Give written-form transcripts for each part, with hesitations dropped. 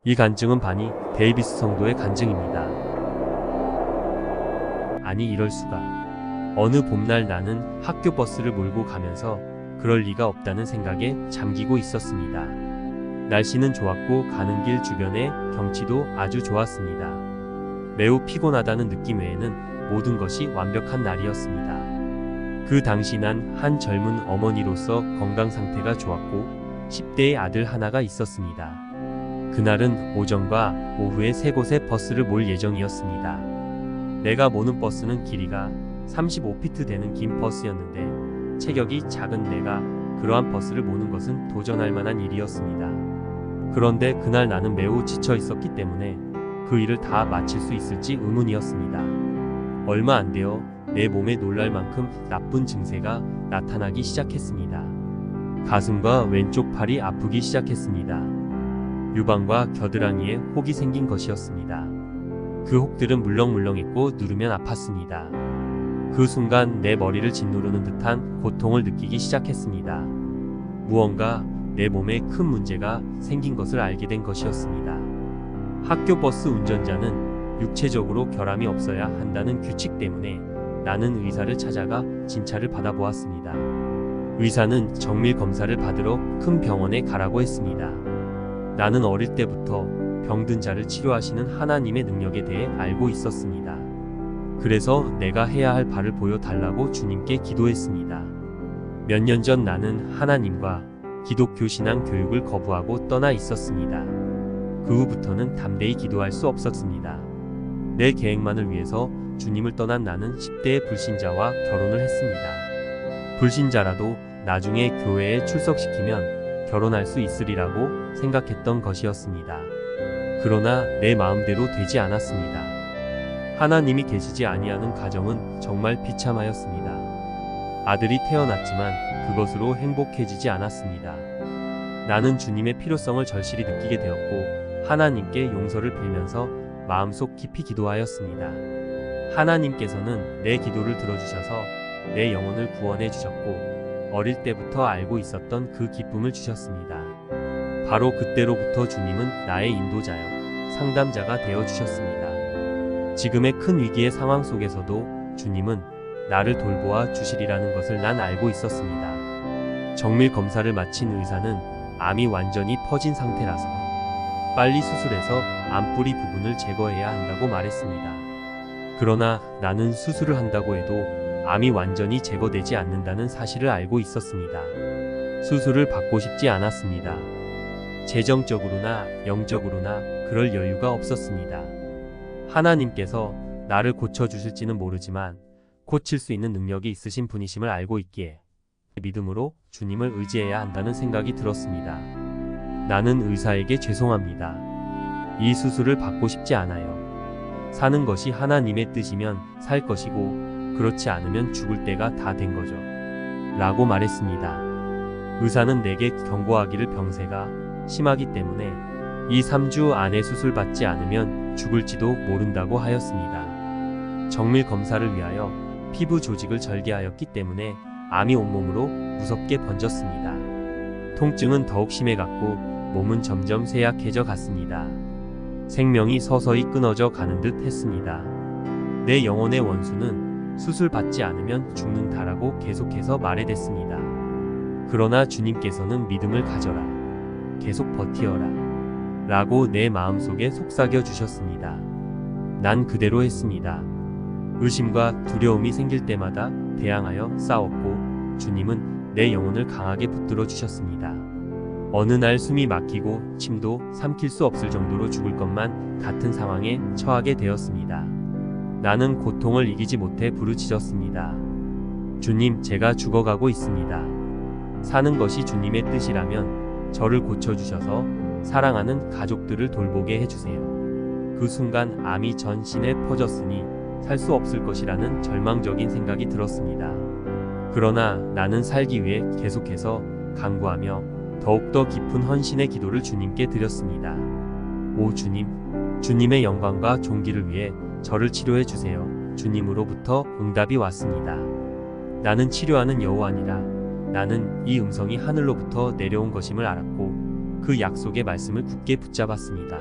이 간증은 바니 데이비스 성도의 간증입니다. 아니 이럴 수가. 어느 봄날 나는 학교 버스를 몰고 가면서 그럴 리가 없다는 생각에 잠기고 있었습니다. 날씨는 좋았고 가는 길 주변의 경치도 아주 좋았습니다. 매우 피곤하다는 느낌 외에는 모든 것이 완벽한 날이었습니다. 그 당시 난 한 젊은 어머니로서 건강 상태가 좋았고 10대의 아들 하나가 있었습니다. 그날은 오전과 오후에 세 곳에 버스를 몰 예정이었습니다. 내가 모는 버스는 길이가 35피트 되는 긴 버스였는데 체격이 작은 내가 그러한 버스를 모는 것은 도전할 만한 일이었습니다. 그런데 그날 나는 매우 지쳐 있었기 때문에 그 일을 다 마칠 수 있을지 의문이었습니다. 얼마 안 되어 내 몸에 놀랄 만큼 나쁜 증세가 나타나기 시작했습니다. 가슴과 왼쪽 팔이 아프기 시작했습니다. 유방과 겨드랑이에 혹이 생긴 것이었습니다. 그 혹들은 물렁물렁했고 누르면 아팠습니다. 그 순간 내 머리를 짓누르는 듯한 고통을 느끼기 시작했습니다. 무언가 내 몸에 큰 문제가 생긴 것을 알게 된 것이었습니다. 학교 버스 운전자는 육체적으로 결함이 없어야 한다는 규칙 때문에 나는 의사를 찾아가 진찰을 받아보았습니다. 의사는 정밀 검사를 받으러 큰 병원에 가라고 했습니다. 나는 어릴 때부터 병든 자를 치료하시는 하나님의 능력에 대해 알고 있었습니다. 그래서 내가 해야 할 바를 보여달라고 주님께 기도했습니다. 몇 년 전 나는 하나님과 기독교 신앙 교육을 거부하고 떠나 있었습니다. 그 후부터는 담대히 기도할 수 없었습니다. 내 계획만을 위해서 주님을 떠난 나는 10대의 불신자와 결혼을 했습니다. 불신자라도 나중에 교회에 출석시키면 결혼할 수 있으리라고 생각했던 것이었습니다. 그러나 내 마음대로 되지 않았습니다. 하나님이 계시지 아니하는 가정은 정말 비참하였습니다. 아들이 태어났지만 그것으로 행복해지지 않았습니다. 나는 주님의 필요성을 절실히 느끼게 되었고 하나님께 용서를 빌면서 마음속 깊이 기도하였습니다. 하나님께서는 내 기도를 들어주셔서 내 영혼을 구원해 주셨고 어릴 때부터 알고 있었던 그 기쁨을 주셨습니다. 바로 그때로부터 주님은 나의 인도자여 상담자가 되어주셨습니다. 지금의 큰 위기의 상황 속에서도 주님은 나를 돌보아 주시리라는 것을 난 알고 있었습니다. 정밀 검사를 마친 의사는 암이 완전히 퍼진 상태라서 빨리 수술해서 암뿌리 부분을 제거해야 한다고 말했습니다. 그러나 나는 수술을 한다고 해도 암이 완전히 제거되지 않는다는 사실을 알고 있었습니다. 수술을 받고 싶지 않았습니다. 재정적으로나 영적으로나 그럴 여유가 없었습니다. 하나님께서 나를 고쳐주실지는 모르지만 고칠 수 있는 능력이 있으신 분이심을 알고 있기에 믿음으로 주님을 의지해야 한다는 생각이 들었습니다. 나는 의사에게 죄송합니다. 이 수술을 받고 싶지 않아요. 사는 것이 하나님의 뜻이면 살 것이고 그렇지 않으면 죽을 때가 다 된 거죠. 라고 말했습니다. 의사는 내게 경고하기를 병세가 심하기 때문에 2-3주 안에 수술받지 않으면 죽을지도 모른다고 하였습니다. 정밀 검사를 위하여 피부 조직을 절개하였기 때문에 암이 온몸으로 무섭게 번졌습니다. 통증은 더욱 심해갔고 몸은 점점 쇠약해져 갔습니다. 생명이 서서히 끊어져 가는 듯 했습니다. 내 영혼의 원수는 수술받지 않으면 죽는다라고 계속해서 말해댔습니다. 그러나 주님께서는 믿음을 가져라. 계속 버티어라. 라고 내 마음속에 속삭여 주셨습니다. 난 그대로 했습니다. 의심과 두려움이 생길 때마다 대항하여 싸웠고 주님은 내 영혼을 강하게 붙들어 주셨습니다. 어느 날 숨이 막히고 침도 삼킬 수 없을 정도로 죽을 것만 같은 상황에 처하게 되었습니다. 나는 고통을 이기지 못해 부르짖었습니다. 주님, 제가 죽어가고 있습니다. 사는 것이 주님의 뜻이라면 저를 고쳐주셔서 사랑하는 가족들을 돌보게 해주세요. 그 순간 암이 전신에 퍼졌으니 살 수 없을 것이라는 절망적인 생각이 들었습니다. 그러나 나는 살기 위해 계속해서 간구하며 더욱더 깊은 헌신의 기도를 주님께 드렸습니다. 오 주님, 주님의 영광과 존귀를 위해 저를 치료해 주세요. 주님으로부터 응답이 왔습니다. 나는 치료하는 여호와니라. 나는 이 음성이 하늘로부터 내려온 것임을 알았고 그 약속의 말씀을 굳게 붙잡았습니다.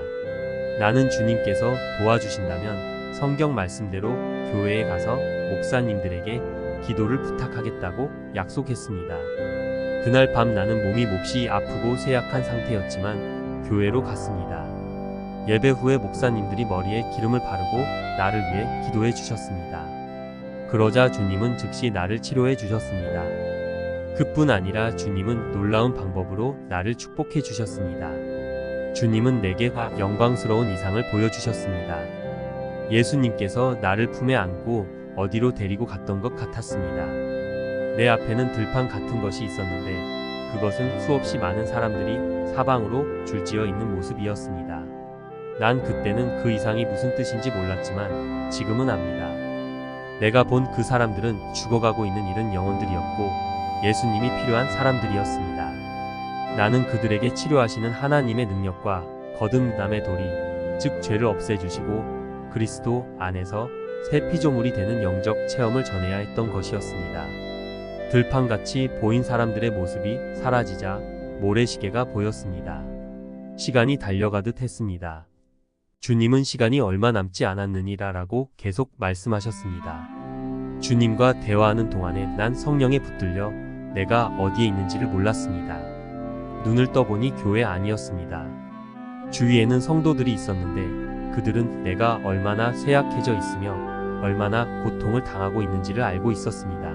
나는 주님께서 도와주신다면 성경 말씀대로 교회에 가서 목사님들에게 기도를 부탁하겠다고 약속했습니다. 그날 밤 나는 몸이 몹시 아프고 쇠약한 상태였지만 교회로 갔습니다. 예배 후에 목사님들이 머리에 기름을 바르고 나를 위해 기도해 주셨습니다. 그러자 주님은 즉시 나를 치료해 주셨습니다. 그뿐 아니라 주님은 놀라운 방법으로 나를 축복해 주셨습니다. 주님은 내게 영광스러운 이상을 보여주셨습니다. 예수님께서 나를 품에 안고 어디로 데리고 갔던 것 같았습니다. 내 앞에는 들판 같은 것이 있었는데 그것은 수없이 많은 사람들이 사방으로 줄지어 있는 모습이었습니다. 난 그때는 그 이상이 무슨 뜻인지 몰랐지만 지금은 압니다. 내가 본 그 사람들은 죽어가고 있는 이른 영혼들이었고 예수님이 필요한 사람들이었습니다. 나는 그들에게 치료하시는 하나님의 능력과 거듭남의 도리, 즉 죄를 없애주시고 그리스도 안에서 새 피조물이 되는 영적 체험을 전해야 했던 것이었습니다. 들판같이 보인 사람들의 모습이 사라지자 모래시계가 보였습니다. 시간이 달려가듯 했습니다. 주님은 시간이 얼마 남지 않았느니라라고 계속 말씀하셨습니다. 주님과 대화하는 동안에 난 성령에 붙들려 내가 어디에 있는지를 몰랐습니다. 눈을 떠보니 교회 아니었습니다. 주위에는 성도들이 있었는데 그들은 내가 얼마나 쇠약해져 있으며 얼마나 고통을 당하고 있는지를 알고 있었습니다.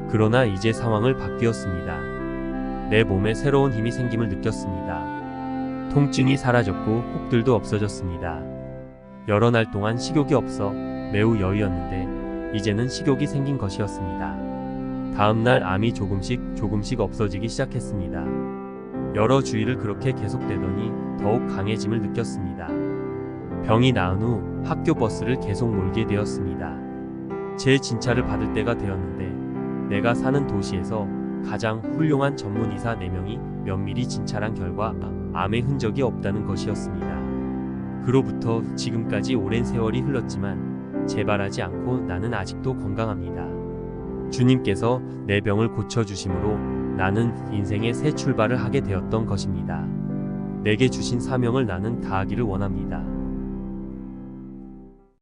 그러나 이제 상황을 바뀌었습니다. 내 몸에 새로운 힘이 생김을 느꼈습니다. 통증이 사라졌고 혹들도 없어졌습니다. 여러 날 동안 식욕이 없어 매우 여유였는데 이제는 식욕이 생긴 것이었습니다. 다음 날 암이 조금씩 없어지기 시작했습니다. 여러 주일을 그렇게 계속되더니 더욱 강해짐을 느꼈습니다. 병이 나은 후 학교 버스를 계속 몰게 되었습니다. 제 진찰을 받을 때가 되었는데 내가 사는 도시에서 가장 훌륭한 전문의사 4명이 면밀히 진찰한 결과 암의 흔적이 없다는 것이었습니다. 그로부터 지금까지 오랜 세월이 흘렀지만 재발하지 않고 나는 아직도 건강합니다. 주님께서 내 병을 고쳐주심으로 나는 인생의 새 출발을 하게 되었던 것입니다. 내게 주신 사명을 나는 다하기를 원합니다.